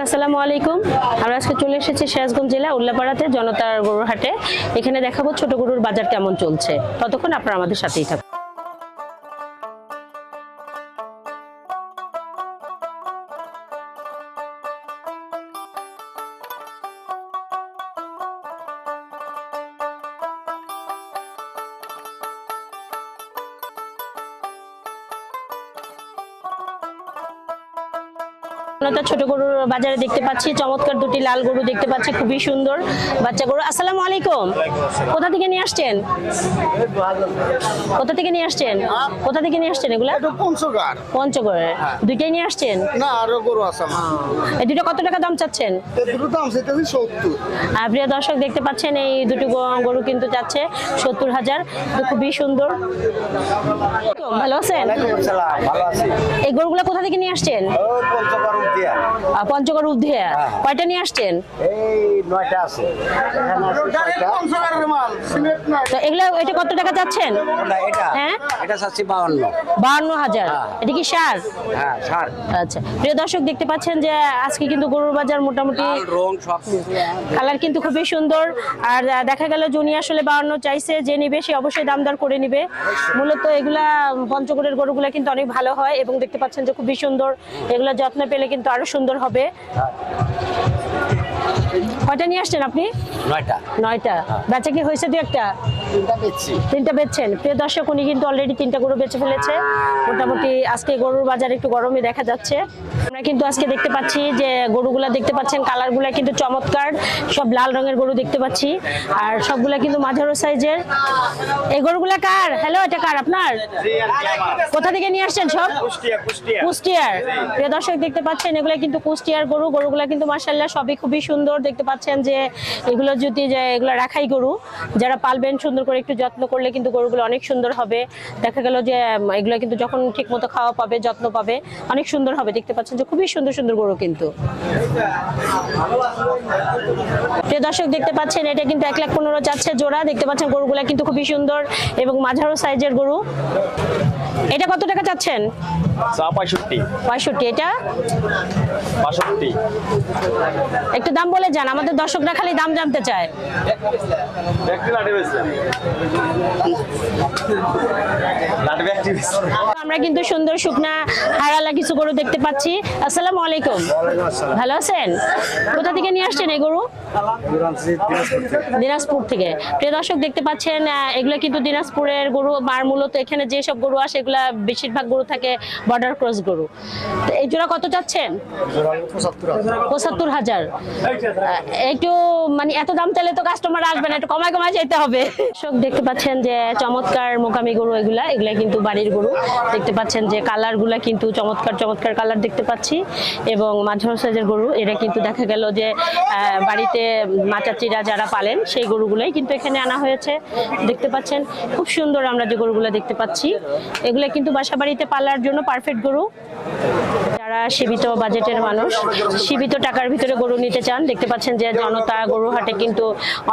আসসালামু আলাইকুম। আমরা আজকে চলে এসেছি সিরাজগঞ্জ জেলা উল্লাপাড়াতে জনতার গরুর হাটে। এখানে দেখাবো ছোট গরুর বাজার কেমন চলছে। ততক্ষণ আপনারা আমাদের সাথেই থাকুন। ছোট গরুর বাজারে দেখতে পাচ্ছি চমৎকার দুটি লাল গরু দেখতে পাচ্ছি, খুবই সুন্দর বাচ্চা গরু। আসসালামু আলাইকুম। কোথা থেকে নিয়ে আসছেন? কোথা থেকে নিয়ে আসছেন? কোথা থেকে নিয়ে আসছেন এগুলা? পঞ্চগড়ের। দুইটাই নিয়ে আসছেন? না, আরো গরু আছে আমার। এই দুটো কত টাকা দাম চাচ্ছেন? এই দুটো দাম চাইতেছি 70। প্রিয় দর্শক দেখতে পাচ্ছেন এই দুটো গরু কিন্তু যাচ্ছে 70,000। খুবই সুন্দর। ভালো আছেন? ভালো আছি। এই গরুগুলা কোথা থেকে নিয়ে আসছেন? পঞ্চগড় উদ্ধিয়া। কয়টা নিয়ে আসছেন? এই 9টা আছে। তো এগুলা এটা কত টাকা চাচ্ছেন? হ্যাঁ, এটা চাচ্ছি 52। 52,000। এটা কি সার? হ্যাঁ, সার। আচ্ছা, প্রিয় দর্শক দেখতে পাচ্ছেন যে আজকে কিন্তু গরুর বাজার মোটামুটি রং সব কালার কিন্তু খুবই সুন্দর। আর দেখা গেল জুনি আসলে 52 চাইছে, যে নিবে সে অবশ্যই দাম দর করে নিবে। মূলত এগুলা পঞ্চগড়ের গরুগুলা কিন্তু অনেক ভালো হয় এবং দেখতে পাচ্ছেন যে খুবই সুন্দর। এগুলা যত্ন পেলে কিন্তু আরো সুন্দর হবে। কয়টা নিয়ে আসছেন আপনি? 9টা। বেচা কি হয়েছে? দু একটা? 3টা বেচছেন। প্রিয় দর্শক উনি কিন্তু অলরেডি 3টা গরু বেচে ফেলেছে। মোটামুটি আজকে গরুর বাজার একটু গরমই দেখা যাচ্ছে। আমরা কিন্তু আজকে দেখতে পাচ্ছি যে গরুগুলা দেখতে পাচ্ছেন কালারগুলা কিন্তু চমৎকার, সব লাল রঙের গরু দেখতে পাচ্ছি আর সবগুলা কিন্তু মাঝারো সাইজের। এই গরুগুলা কার? হ্যালো, এটা কার আপনার? কোথা থেকে নিয়ে আসছেন সব? কুষ্টিয়ার। প্রিয় দর্শক দেখতে পাচ্ছেন এগুলা কিন্তু কুষ্টিয়ার গরু। গরুগুলা কিন্তু মাশাআল্লাহ সবই খুবই সুন্দর। দেখতে পাচ্ছেন যে এগুলো যদি এগুলো রাখাই গরু, যারা পালবেন সুন্দর করে একটু যত্ন করলে কিন্তু গরুগুলো অনেক সুন্দর হবে। দেখা গেল যে এগুলো কিন্তু যখন ঠিক মতো খাওয়া পাবে, যত্ন পাবে, অনেক সুন্দর হবে। দেখতে পাচ্ছেন যে খুবই সুন্দর সুন্দর গরু কিন্তু। প্রিয় দর্শক দেখতে পাচ্ছেন এটা কিন্তু 1,15,000 যাচ্ছে জোড়া। দেখতে পাচ্ছেন গরুগুলা কিন্তু খুবই সুন্দর এবং মাঝারো সাইজের গরু। এটা কত টাকা চাচ্ছেন? 65। এটা 62। একটু দাম বলে যান, আমাদের দর্শকরা খালি দাম জানতে চায়। আমরা কিন্তু সুন্দর শুকনা হারালা কিছু গরু দেখতে পাচ্ছি। আসসালামু আলাইকুম। ভালো আছেন? কোথা থেকে নিয়ে আসছেন এই গরু? দিনাজপুর থেকে। প্রিয় দর্শক দেখতে পাচ্ছেন এগুলো কিন্তু দিনাজপুরের গরু। আর মূলত এখানে যেসব গরু আসে এগুলা বেশিরভাগ গরু থাকে বর্ডার ক্রস গরু। এই জোড়া কত চাচ্ছেন? 75,000। একটু মানে এত দাম চাইলে তো কাস্টমার আসবে না, একটু কমায় কমায় যেতে হবে। দর্শক দেখতে পাচ্ছেন যে চমৎকার মোকামি গরু এগুলা কিন্তু বাড়ির গরু। দেখতে পাচ্ছেন যে কালার গুলা কিন্তু চমৎকার চমৎকার কালার দেখতে পাচ্ছি এবং মাঝারো সাইজের গরু। এরা কিন্তু দেখা গেল যে বাড়িতে মাচাচিরা যারা পালেন সেই গরুগুলাই কিন্তু এখানে আনা হয়েছে। দেখতে পাচ্ছেন খুব সুন্দর আমরা যে গরুগুলা দেখতে পাচ্ছি, এগুলা কিন্তু বাসা বাড়িতে পালার জন্য পারফেক্ট গরু। যারা সীমিত বাজেটের মানুষ, সীমিত টাকার ভিতরে গরু নিতে চান, দেখতে পাচ্ছেন যে জনতা গরু হাটে কিন্তু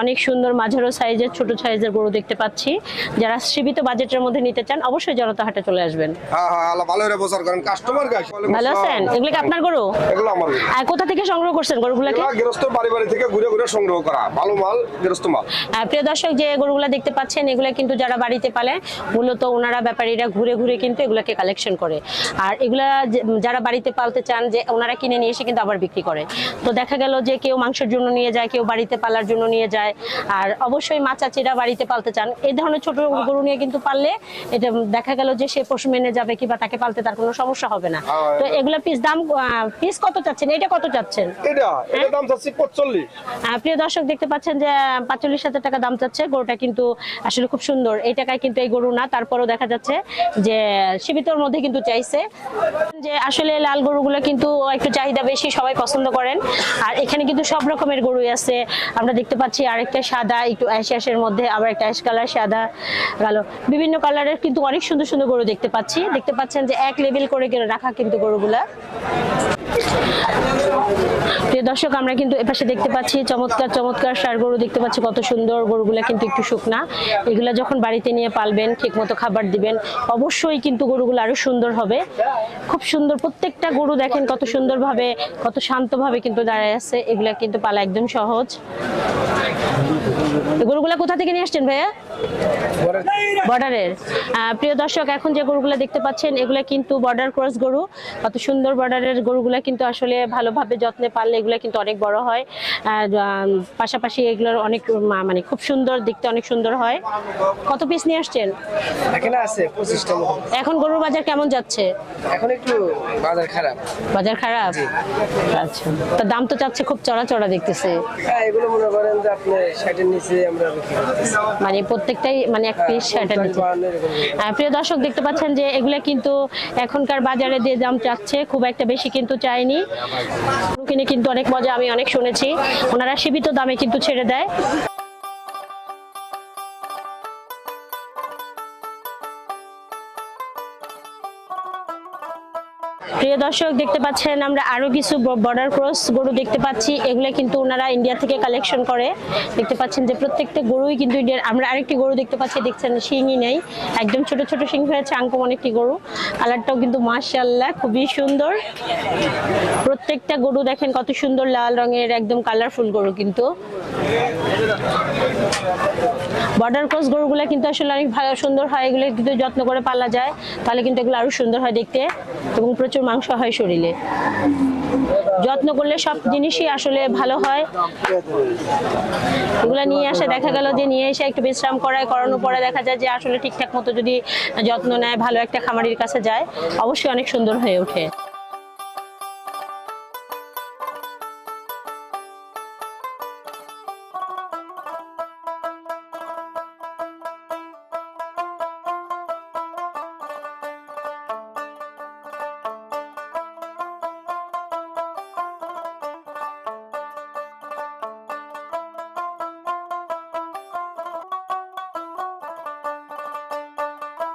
অনেক সুন্দর মাঝারো সাইজের ছোট সাইজের গরু দেখতে পাচ্ছি। যারা সীমিত বাজেটের মধ্যে নিতে চান অবশ্যই জনতা হাটে চলে আসবেন। ভালো আছেন? এগুলো কি আপনার গরু? এগুলো আমার গরু। আর কোথা থেকে সংগ্রহ করছেন গরুগুলাকে? গৃহস্থ বাড়ি বাড়ি থেকে ঘুরে ঘুরে সংগ্রহ করা ভালো মাল, গৃহস্থ মাল। প্রিয় দর্শক যে গরুগুলা দেখতে পাচ্ছেন এগুলা কিন্তু যারা বাড়িতে পালে মূলত ওনারা ব্যাপারীরা ঘুরে ঘুরে কিন্তু এগুলাকে কালেকশন করে। আর এগুলা যারা বাড়িতে পালতে চান যে ওনারা কিনে নিয়ে এসে কিন্তু আবার বিক্রি করে। তো দেখা গেল যে কেউ মাংসের জন্য নিয়ে যায়, কেউ বাড়িতে পালার জন্য নিয়ে যায়। আর অবশ্যই মা চাচিরা বাড়িতে পালতে চান এই ধরনের ছোট গরু নিয়ে কিন্তু পাললে এটা দেখা গেল যে সে পশু মেনে যাবে কিংবা তাকে পালতে তার কোনো সমস্যা হবে না। তো এগুলা পিস কত চাচ্ছেন? এটা কত চাচ্ছেন? এটা দাম চাচ্ছি 45। প্রিয় দর্শক দেখতে পাচ্ছেন যে 45,000 টাকা দাম চাচ্ছে। গরুটা কিন্তু আসলে খুব সুন্দর। এই টাকায় কিন্তু এই গরু না, তারপরেও দেখা যাচ্ছে যে সীমিতর মধ্যে কিন্তু চাইছে। যে আসলে লাল গরুগুলো কিন্তু একটু চাহিদা বেশি, সবাই পছন্দ করেন। আর এখানে কিন্তু সব রকমের গরুই আছে। আমরা দেখতে পাচ্ছি আরেকটা সাদা একটু অ্যাশের মধ্যে, আবার একটা অ্যাশ কালার, সাদা কালো, বিভিন্ন কালারের কিন্তু অনেক সুন্দর সুন্দর গরু দেখতে পাচ্ছি। দেখতে পাচ্ছেন যে এক লেভেল করে রাখা কিন্তু গরুগুলা। প্রিয় প্রিয় দর্শক, আমরা কিন্তু এপাশে দেখতে পাচ্ছি চমৎকার চমৎকার ষাঁড় গরু দেখতে পাচ্ছি, কত সুন্দর। গরুগুলা কিন্তু একটু শুকনা, এগুলা যখন বাড়িতে নিয়ে পালবেন, ঠিক মতো খাবার দিবেন, অবশ্যই কিন্তু গরুগুলো আরো সুন্দর হবে। খুব সুন্দর প্রত্যেকটা গরু, দেখেন কত সুন্দরভাবে, কত শান্তভাবে কিন্তু দাঁড়ায় আছে। এগুলা কিন্তু পালা একদম সহজ। গরুগুলা কোথা থেকে নিয়ে আসছেন ভাইয়া? বর্ডারের। প্রিয় দর্শক, এখন যে গরুগুলা দেখতে পাচ্ছেন এগুলা কিন্তু বর্ডার ক্রস গরু। কত সুন্দর বর্ডারের গরুগুলা কিন্তু আসলে ভালোভাবে যত্নে পারলে এগুলা কিন্তু অনেক বড় হয়। পাশাপাশি এগুলোর অনেক মানে খুব সুন্দর দেখতে, অনেক সুন্দর হয়। কত পিস নিয়ে আসছেন? এখানে আছে 25টা মতো। এখন গরুর বাজার কেমন যাচ্ছে? এখন একটু বাজার খারাপ। বাজার খারাপ? আচ্ছা, তো দাম তো চাচ্ছে খুব চড়া চড়া দেখতেছে। হ্যাঁ, এগুলো মনে করেন যে আপনি 60-এর নিচে আমরা বিক্রি করতেছি। মানে প্রত্যেকটাই মানে এক পিস 60-এর নিচে। প্রিয় দর্শক, দেখতে পাচ্ছেন যে এগুলা কিন্তু এখনকার বাজারে যে দাম চাচ্ছে খুব একটা বেশি কিন্তু চাইনি। কিনে কিন্তু অনেক মজা, আমি অনেক শুনেছি ওনারা সীমিত দামে কিন্তু ছেড়ে দেয়। প্রিয় দর্শক, দেখতে পাচ্ছেন আমরা আরো কিছু বর্ডার ক্রস গরু দেখতে পাচ্ছি। এগুলো কিন্তু ওনারা ইন্ডিয়া থেকে কালেকশন করে। দেখতে পাচ্ছেন যে প্রত্যেকটা গরুই কিন্তু ইন্ডিয়ার। আমরা আরেকটি গরু দেখতে পাচ্ছি, দেখছেন শিংই নেই, একদম ছোট ছোট শিং হয়েছে, আঙ্কম অনেকটি গরু। কালারটাও কিন্তু মাশাআল্লাহ খুবই সুন্দর। প্রত্যেকটা গরু দেখেন কত সুন্দর লাল রঙের, একদম কালারফুল গরু কিন্তু। বর্ডার ক্রস গরুগুলো কিন্তু আসলে অনেক ভালো সুন্দর হয়। এগুলো কিন্তু যত্ন করে পালা যায়, তাহলে কিন্তু এগুলো আরো সুন্দর হয় দেখতে, এবং প্রচুর মাংস হয় শরীরে। যত্ন করলে সব জিনিসই আসলে ভালো হয়। এগুলা নিয়ে আসে, দেখা গেল যে নিয়ে এসে একটু বিশ্রাম করানোর পরে দেখা যায় যে আসলে ঠিকঠাক মতো যদি যত্ন নেয়, ভালো একটা খামারির কাছে যায়, অবশ্যই অনেক সুন্দর হয়ে ওঠে।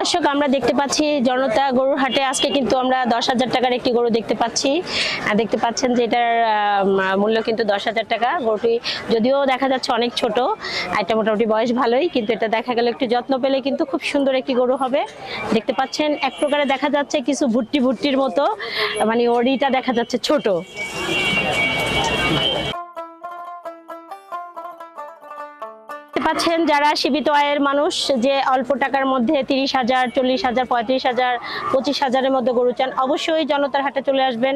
দর্শক, আমরা দেখতে পাচ্ছি জনতা গরুর হাটে আজকে কিন্তু আমরা 10,000 টাকার একটি গরু দেখতে পাচ্ছি। দেখতে পাচ্ছেন যে এটার মূল্য কিন্তু 10,000 টাকা। গরুটি যদিও দেখা যাচ্ছে অনেক ছোট, এটা মোটামুটি বয়স ভালোই, কিন্তু এটা দেখা গেল একটু যত্ন পেলে কিন্তু খুব সুন্দর একটি গরু হবে। দেখতে পাচ্ছেন এক প্রকারে দেখা যাচ্ছে কিছু ভুট্টির মতো, মানে ওড়িটা দেখা যাচ্ছে ছোট। পাচ্ছেন যারা সীমিত আয়ের মানুষ, যে অল্প টাকার মধ্যে 30,000, 40,000, 35,000, 25,000-এর মধ্যে গরু চান, অবশ্যই জনতার হাটে চলে আসবেন।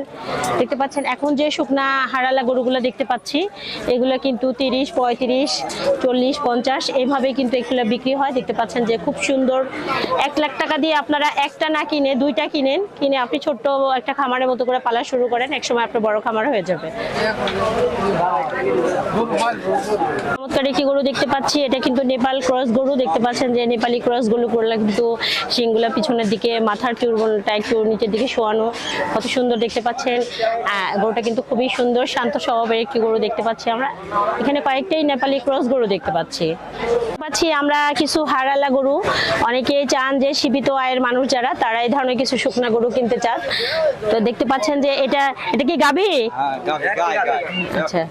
দেখতে পাচ্ছেন এখন যে শুকনা হারালা গরুগুলো দেখতে পাচ্ছি, এগুলো কিন্তু 30, 35, 40, 50 এইভাবে কিন্তু এগুলো বিক্রি হয়। দেখতে পাচ্ছেন যে খুব সুন্দর। 1 লাখ টাকা দিয়ে আপনারা একটা না কিনে 2টা কিনে আপনি ছোট্ট একটা খামারের মতো করে পালা শুরু করেন, একসময় আপনার বড় খামার হয়ে যাবে। চমৎকার একটি গরু দেখতে পাচ্ছি, এটা কিন্তু নেপাল ক্রস গরু। দেখতে পাচ্ছেন যে নেপালি ক্রস গরু করলে কিন্তু শিংগুলা পিছনের দিকে, মাথার চুলটা একটু নিচের দিকে শোয়ানো, কত সুন্দর দেখতে পাচ্ছেন। গরুটা কিন্তু খুবই সুন্দর, শান্ত স্বভাবের একটি গরু দেখতে পাচ্ছি আমরা। এখানে কয়েকটাই নেপালি ক্রস গরু দেখতে পাচ্ছি। আমরা কিছু হারালা গরু, অনেকেই চান যে সীমিত আয়ের মানুষ যারা, তারা এই ধরনের কিছু শুকনা গরু কিনতে চান। তো দেখতে পাচ্ছেন যে এটা কি গাভী? আচ্ছা,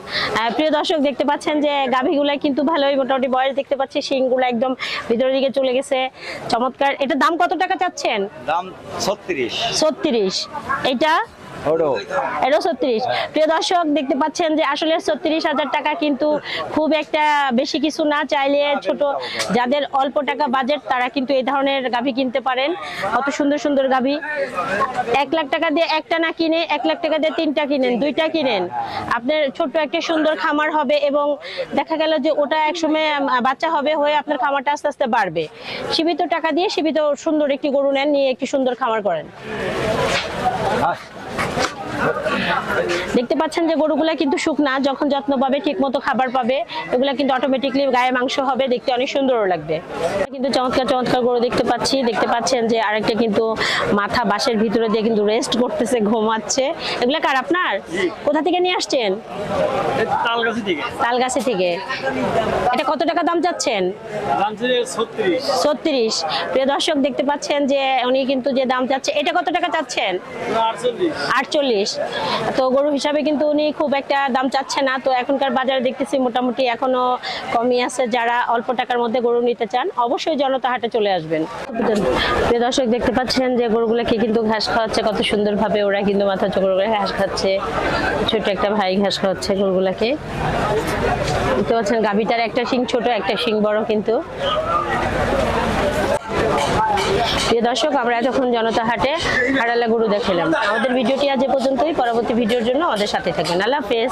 প্রিয় দর্শক, দেখতে পাচ্ছেন যে গাভীগুলা কিন্তু ভালোই মোটামুটি বয়স দেখতে পাচ্ছি, শিংগুলো একদম ভিতরের দিকে চলে গেছে, চমৎকার। এটা দাম কত টাকা চাচ্ছেন? দাম 36। 36। এটা এটা 36। প্রিয় দর্শক, দেখতে পাচ্ছেন যে আসলে 36,000 টাকা কিন্তু খুব একটা বেশি কিছু না। চাইলে ছোট যাদের অল্প টাকা বাজেট, তারা কিন্তু এই ধরনের গাভী কিনতে পারেন। কত সুন্দর সুন্দর গাভী। 1 লাখ টাকা দিয়ে একটা না কিনে 1 লাখ টাকা দিয়ে 3টা কিনেন, 2টা কিনেন, আপনার ছোট্ট একটা সুন্দর খামার হবে, এবং দেখা গেল যে ওটা একসময় বাচ্চা হবে, হয়ে আপনার খামারটা আস্তে আস্তে বাড়বে। সীমিত টাকা দিয়ে সীমিত সুন্দর একটি গরু নেন, নিয়ে একটি সুন্দর খামার করেন। দেখতে পাচ্ছেন যে গরুগুলা কিন্তু শুকনা, যখন যত্ন পাবে, ঠিক মতো খাবার পাবে, এগুলা কিন্তু অটোমেটিকলি গায়ে মাংস হবে, দেখতে অনেক সুন্দরও লাগবে। কিন্তু চমৎকার চমৎকার গরু দেখতে পাচ্ছি। দেখতে পাচ্ছেন যে আরেকটা কিন্তু মাথা বাঁশের ভিতরে দিয়ে কিন্তু রেস্ট করতেছে, ঘুমাচ্ছে। এগুলা কার আপনার? কোথা থেকে নিয়ে আসছেন? তালগাছি থেকে। এটা কত টাকা দাম চাচ্ছেন? 36। প্রিয় দর্শক, দেখতে পাচ্ছেন যে উনি কিন্তু যে দাম চাচ্ছে, এটা কত টাকা চাচ্ছেন? 48। তো গরু হিসাবে কিন্তু উনি খুব একটা দাম চাচ্ছে না। তো এখনকার বাজারে দেখতেছি মোটামুটি এখনো কমই আছে। যারা অল্প টাকার মধ্যে গরু নিতে চান অবশ্যই জনতা হাটে চলে আসবেন। প্রিয় দর্শক দেখতে পাচ্ছেন যে গরুগুলোকে কিন্তু ঘাস খাওয়াচ্ছে কত সুন্দরভাবে, ওরা কিন্তু মাথা চোখর করে ঘাস খাচ্ছে। ছোট একটা ভাই ঘাস খাওয়াচ্ছে গরুগুলাকে। দেখতে পাচ্ছেন গাভীটার একটা শিং ছোট, একটা শিং বড় কিন্তু। প্রিয় দর্শক, আমরা এতক্ষণ জনতা হাটে হাড়ালা গরু দেখালাম। আমাদের ভিডিওটি আজ এ পর্যন্তই। পরবর্তী ভিডিওর জন্য আমাদের সাথে থাকবেন। আল্লাহ হাফেজ।